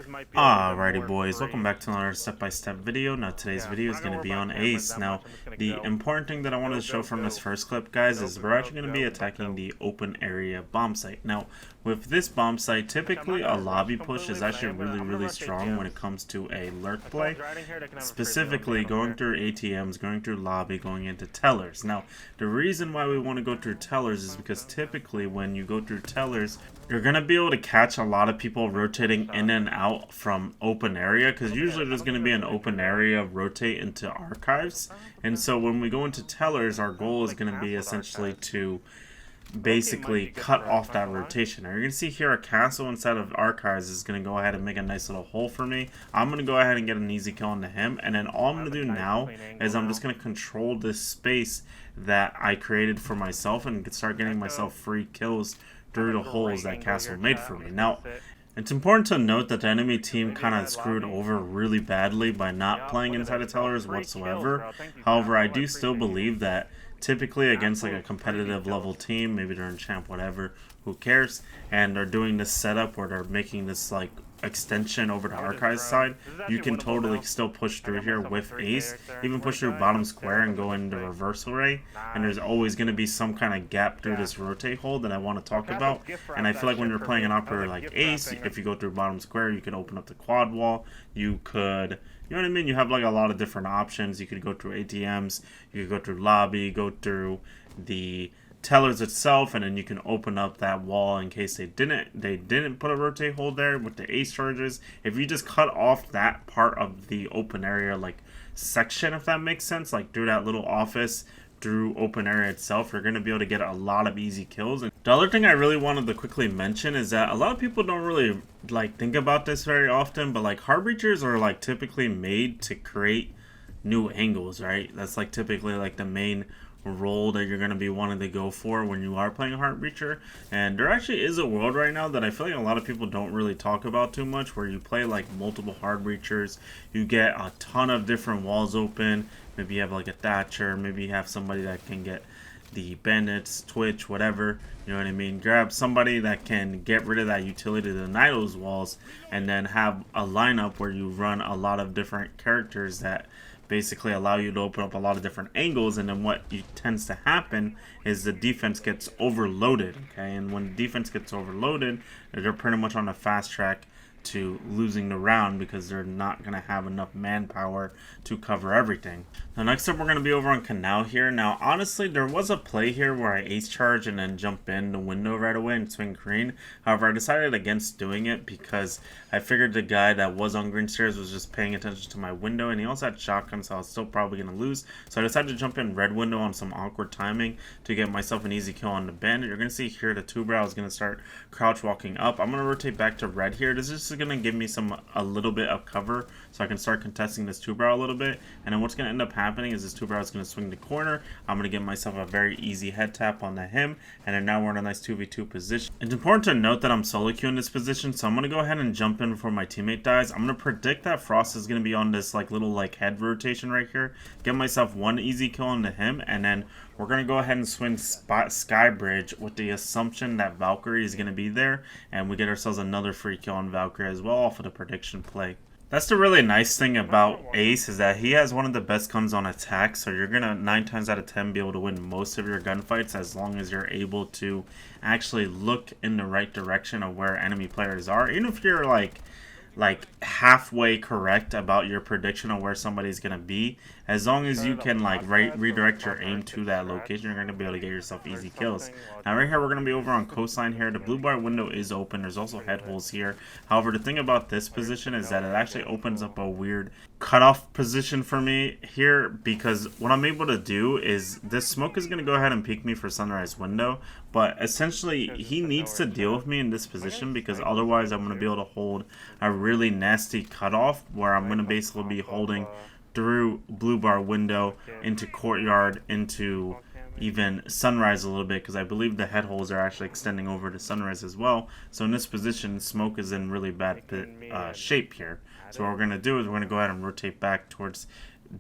Alrighty boys, welcome back to another step-by-step video. Now today's video is going to be on Ace. Now the important thing that I wanted to show from this first clip, guys, is we're actually going to be attacking the open area bomb site. Now with this bomb site, typically a lobby push is actually really strong when it comes to a lurk play, specifically going through ATMs, going through lobby, going into tellers. Now the reason why we want to go through tellers is because typically when you go through tellers, you're going to be able to catch a lot of people rotating in and out from open area, because usually there's going to be an open area rotate into archives. And so when we go into tellers, our goal is going to be essentially to basically cut off that rotation. Now you're going to see here a castle inside of archives is going to go ahead and make a nice little hole for me. I'm going to go ahead and get an easy kill into him, and then all I'm going to do now is I'm just going to control this space that I created for myself and start getting myself free kills through the holes that castle made for me. Now it's important to note that the enemy team kind of screwed over really badly by not playing inside of tellers whatsoever. However, I do still believe that typically against like a competitive level team, maybe they're in champ, whatever, who cares, and they're doing this setup where they're making this like extension over the archives side, you can totally still push through here with Ace, even push through bottom square and go into reversal ray, and there's always going to be some kind of gap through this rotate hole that I want to talk about. And I feel like when you're playing an operator like Ace, if you go through bottom square, you can open up the quad wall, you could, you know what I mean, you have like a lot of different options. You could go through ATMs, you could go through lobby, go through the tellers itself, and then you can open up that wall in case they didn't put a rotate hold there with the Ace charges. If you just cut off that part of the open area like section, if that makes sense, like through that little office, through open area itself, you're going to be able to get a lot of easy kills. And the other thing I really wanted to quickly mention is that a lot of people don't really like think about this very often, but like heart breachers are like typically made to create new angles, right? That's like typically like the main role that you're going to be wanting to go for when you are playing a heart breacher. And there actually is a world right now that I feel like a lot of people don't really talk about too much, where you play like multiple heart breachers, you get a ton of different walls open. Maybe you have like a Thatcher, maybe you have somebody that can get the bandits, Twitch, whatever, you know what I mean. Grab somebody that can get rid of that utility to deny those walls, and then have a lineup where you run a lot of different characters that basically allow you to open up a lot of different angles. And then what tends to happen is the defense gets overloaded, okay? And when the defense gets overloaded, they're pretty much on a fast track to losing the round, because they're not going to have enough manpower to cover everything. Now next up, we're going to be over on Canal here. Now honestly, there was a play here where I ace charge and then jump in the window right away and swing green. However, I decided against doing it because I figured the guy that was on green stairs was just paying attention to my window, and he also had shotgun, so I was still probably going to lose. So I decided to jump in red window on some awkward timing to get myself an easy kill on the bandit. You're going to see here the two brow is going to start crouch walking up. I'm going to rotate back to red here. This is going to give me a little bit of cover so I can start contesting this two brow a little bit. And then what's going to end up happening is this two brow is going to swing the corner. I'm going to get myself a very easy head tap on the him, and then now we're in a nice 2v2 position. It's important to note that I'm solo queuing this position, so I'm going to go ahead and jump in before my teammate dies. I'm going to predict that Frost is going to be on this like little like head rotation right here, get myself one easy kill into him, and then we're going to go ahead and swing Sky Bridge with the assumption that Valkyrie is going to be there, and we get ourselves another free kill on Valkyrie as well off of the prediction play. That's the really nice thing about Ace, is that he has one of the best guns on attack, so you're going to 9 times out of 10 be able to win most of your gunfights as long as you're able to actually look in the right direction of where enemy players are. Even if you're like halfway correct about your prediction of where somebody's gonna be, as long as you can like redirect your aim to that location, you're gonna be able to get yourself easy kills. Now right here, we're gonna be over on Coastline here. The blue bar window is open. There's also head holes here. However, the thing about this position is that it actually opens up a weird cutoff position for me here, because what I'm able to do is this smoke is going to go ahead and peek me for sunrise window, but essentially he needs to deal with me in this position, because otherwise I'm going to be able to hold a really nasty cutoff where I'm going to basically be holding through blue bar window into courtyard, into even sunrise a little bit, because I believe the head holes are actually extending over to sunrise as well. So in this position, smoke is in really bad shape here. So what we're going to do is we're going to go ahead and rotate back towards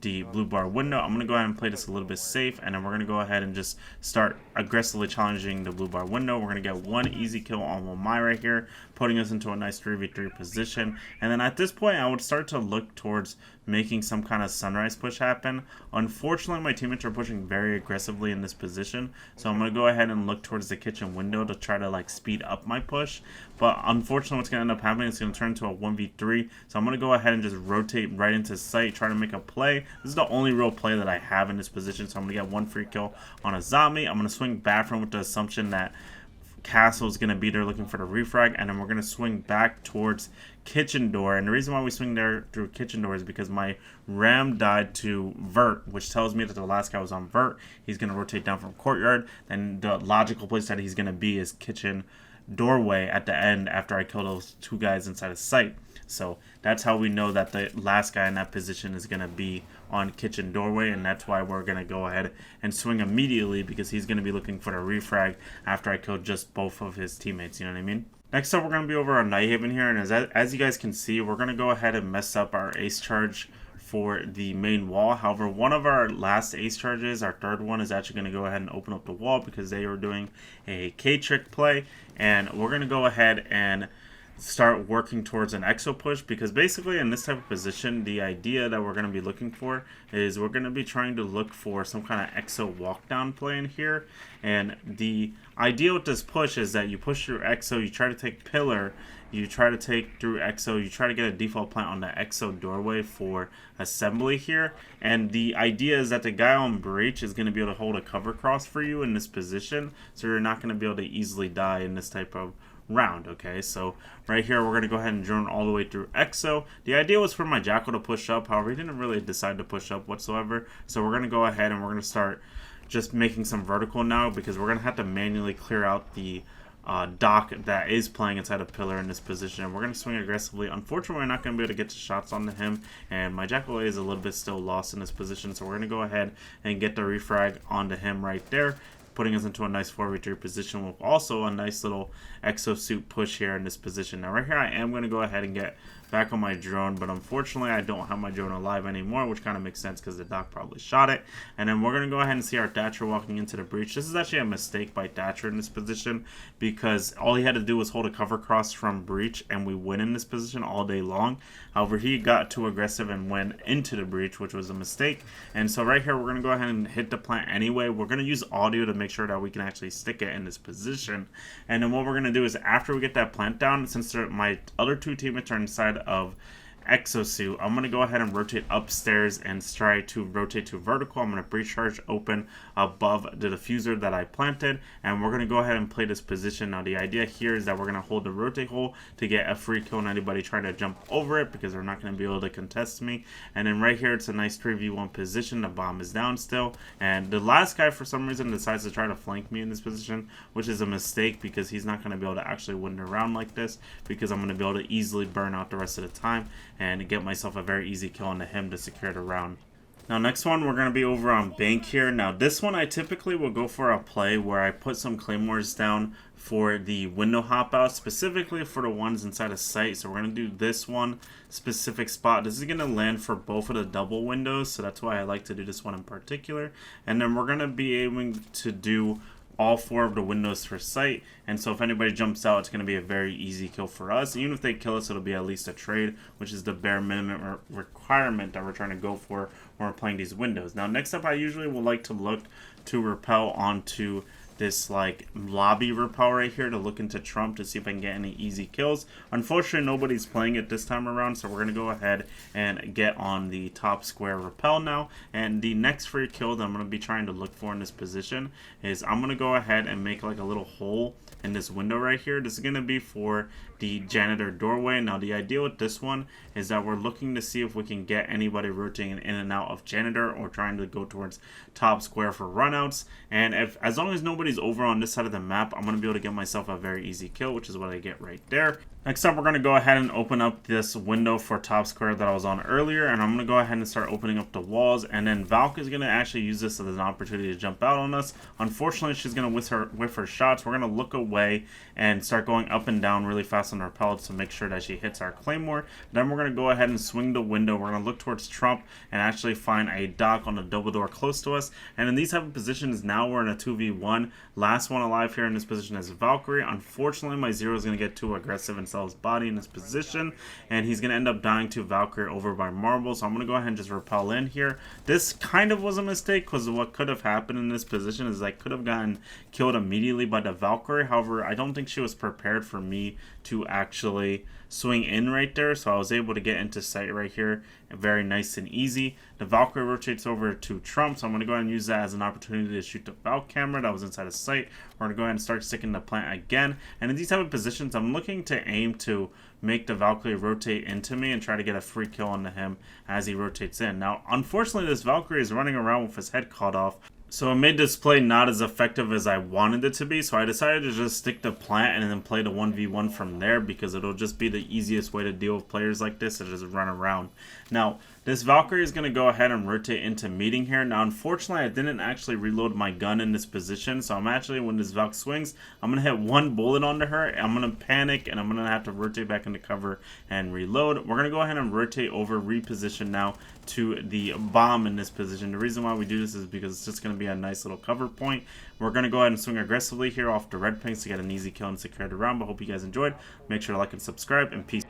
the blue bar window. I'm going to go ahead and play this a little bit safe, and then we're going to go ahead and just start aggressively challenging the blue bar window. We're going to get one easy kill on Wamai right here, putting us into a nice 3v3 position. And then at this point, I would start to look towards making some kind of sunrise push happen. Unfortunately, my teammates are pushing very aggressively in this position, so I'm going to go ahead and look towards the kitchen window to try to like speed up my push. But unfortunately, what's going to end up happening is going to turn into a 1v3, so I'm going to go ahead and just rotate right into sight, try to make a play. This is the only real play that I have in this position, so I'm going to get one free kill on a zombie. I'm going to swing bathroom with the assumption that Castle is going to be there looking for the refrag, and then we're going to swing back towards kitchen door. And the reason why we swing there through kitchen door is because my ram died to vert, which tells me that the last guy was on vert. He's going to rotate down from courtyard, and the logical place that he's going to be is kitchen doorway at the end after I kill those two guys inside of sight. So that's how we know that the last guy in that position is going to be on kitchen doorway, and that's why we're going to go ahead and swing immediately, because he's going to be looking for the refrag after I killed just both of his teammates, you know what I mean? Next up, we're going to be over on Night Haven here, and as you guys can see, we're going to go ahead and mess up our ace charge for the main wall. However, one of our last ace charges, our third one, is actually going to go ahead and open up the wall because they were doing a K-trick play, and we're going to go ahead and start working towards an exo push, because basically in this type of position, the idea that we're going to be looking for is we're going to be trying to look for some kind of exo walk down play in here. And the idea with this push is that you push through exo, you try to take pillar, you try to take through exo, you try to get a default plant on the exo doorway for assembly here. And the idea is that the guy on breach is going to be able to hold a cover cross for you in this position, so you're not going to be able to easily die in this type of round. Okay, so right here we're going to go ahead and drone all the way through exo. The idea was for my Jackal to push up, however he didn't really decide to push up whatsoever, so we're going to go ahead and we're going to start just making some vertical now, because we're going to have to manually clear out the dock that is playing inside a pillar in this position, and we're going to swing aggressively. Unfortunately, we're not going to be able to get shots onto him, and my Jackal is a little bit still lost in this position, so we're going to go ahead and get the refrag onto him right there, putting us into a nice 4v3 position with also a nice little exosuit push here in this position. Now right here I am going to go ahead and get back on my drone, but unfortunately I don't have my drone alive anymore, which kind of makes sense because the doc probably shot it. And then we're going to go ahead and see our Thatcher walking into the breach. This is actually a mistake by Thatcher in this position, because all he had to do was hold a cover cross from breach and we win in this position all day long. However, he got too aggressive and went into the breach, which was a mistake. And so right here we're going to go ahead and hit the plant anyway. We're going to use audio to make sure that we can actually stick it in this position. And then what we're going to do is, after we get that plant down, since my other two teammates are inside of exosuit, I'm going to go ahead and rotate upstairs and try to rotate to vertical. I'm going to breach charge open above the diffuser that I planted, and we're going to go ahead and play this position. Now the idea here is that we're going to hold the rotate hole to get a free kill on anybody trying to jump over it, because they're not going to be able to contest me. And then right here it's a nice 3v1 position. The bomb is down still, and the last guy for some reason decides to try to flank me in this position, which is a mistake, because he's not going to be able to actually win the round like this, because I'm going to be able to easily burn out the rest of the time and get myself a very easy kill onto him to secure the round. Now next one, we're going to be over on bank here. Now this one I typically will go for a play where I put some claymores down for the window hop out, specifically for the ones inside of sight. So we're going to do this one specific spot. This is going to land for both of the double windows, so that's why I like to do this one in particular. And then we're going to be aiming to do all 4 of the windows for sight, and so if anybody jumps out, it's going to be a very easy kill for us. Even if they kill us, it'll be at least a trade, which is the bare minimum requirement that we're trying to go for when we're playing these windows. Now next up, I usually will like to look to repel onto this like lobby repel right here to look into Trump to see if I can get any easy kills. Unfortunately, nobody's playing it this time around, so we're going to go ahead and get on the top square repel now. And the next free kill that I'm going to be trying to look for in this position is I'm going to go ahead and make like a little hole in this window right here. This is going to be for the janitor doorway. Now the idea with this one is that we're looking to see if we can get anybody rotating in and out of janitor or trying to go towards top square for runouts. And as long as nobody's over on this side of the map, I'm going to be able to get myself a very easy kill, which is what I get right there. Next up, we're going to go ahead and open up this window for top square that I was on earlier, and I'm going to go ahead and start opening up the walls, and then Valk is going to actually use this as an opportunity to jump out on us. Unfortunately, she's going to whiff her shots. We're going to look away and start going up and down really fast on our pellets to make sure that she hits our claymore. Then we're going to go ahead and swing the window. We're going to look towards Trump and actually find a dock on the double door close to us. And in these type of positions, now we're in a 2v1. Last one alive here in this position is Valkyrie. Unfortunately, my Zero is going to get too aggressive and sell his body in this position, and he's going to end up dying to Valkyrie over by Marble. So I'm going to go ahead and just repel in here. This kind of was a mistake, because what could have happened in this position is I could have gotten killed immediately by the Valkyrie. However, I don't think she was prepared for me to actually swing in right there, so I was able to get into sight right here, very nice and easy. The Valkyrie rotates over to Trump, so I'm going to go ahead and use that as an opportunity to shoot the Valk camera that was inside of sight. We're going to go ahead and start sticking the plant again, and in these type of positions, I'm looking to aim to make the Valkyrie rotate into me and try to get a free kill onto him as he rotates in. Now, unfortunately, this Valkyrie is running around with his head cut off, so it made this play not as effective as I wanted it to be, so I decided to just stick the plant and then play the 1v1 from there, because it'll just be the easiest way to deal with players like this, to just run around. Now, this Valkyrie is going to go ahead and rotate into meeting here. Now, unfortunately, I didn't actually reload my gun in this position, so I'm actually, when this Valk swings, I'm going to hit one bullet onto her, I'm going to panic, and I'm going to have to rotate back into cover and reload. We're going to go ahead and rotate over, reposition now to the bomb in this position. The reason why we do this is because it's just going to be a nice little cover point. We're going to go ahead and swing aggressively here off the red pinks to get an easy kill and secure the round, but hope you guys enjoyed. Make sure to like and subscribe, and peace.